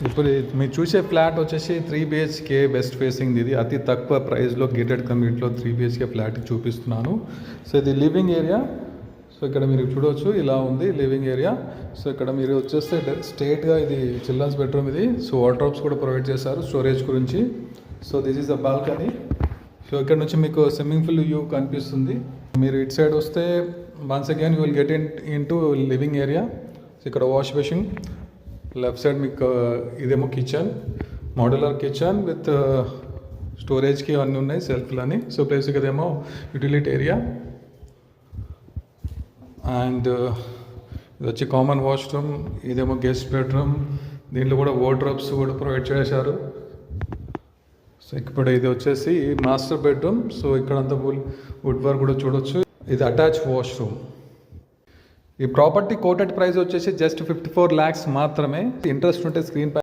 ఇప్పుడు మీరు చూసే ఫ్లాట్ వచ్చేసి 3 BHK బెస్ట్ ఫేసింగ్. ఇది అతి తక్కువ ప్రైస్లో గేటెడ్ కమ్యూనిటీలో 3 BHK ఫ్లాట్ చూపిస్తున్నాను. సో ఇది లివింగ్ ఏరియా. సో ఇక్కడ మీరు చూడవచ్చు ఇలా ఉంది లివింగ్ ఏరియా. సో ఇక్కడ మీరు వచ్చేస్తే స్ట్రేట్గా ఇది చిల్డ్రన్స్ బెడ్రూమ్ ఇది. సో వార్డ్రోబ్స్ కూడా ప్రొవైడ్ చేశారు స్టోరేజ్ గురించి. So this is the balcony. So ఇక్కడ నుంచి మీకు స్విమ్మింగ్ పూల్ వ్యూ కనిపిస్తుంది. మీరు ఇటు సైడ్ వస్తే once again you will get in to living area. So ఇక్కడ వాష్ బేసిన్, లెఫ్ట్ సైడ్ మీకు ఇదేమో కిచెన్, మోడ్యులర్ కిచెన్ విత్ స్టోరేజ్కి అన్నీ ఉన్నాయి సెల్ఫ్లని. సో ప్లేస్ ఇదేమో యూటిలిటీ ఏరియా. అండ్ ఇది వచ్చి కామన్ వాష్రూమ్, ఇదేమో గెస్ట్ బెడ్రూమ్. దీంట్లో కూడా వార్డ్రోబ్స్ కూడా ప్రొవైడ్ చేశారు. సో ఇప్పుడు ఇది వచ్చేసి మాస్టర్ బెడ్రూమ్. సో ఇక్కడంతా వుడ్ వర్క్ కూడా చూడొచ్చు. ఇది అటాచ్ వాష్రూమ్. ఈ ప్రాపర్టీ కోటెడ్ ప్రైస్ వచ్చేసి జస్ట్ 54 lakhs మాత్రమే. ఇంట్రెస్ట్ ఉంటే స్క్రీన్ పై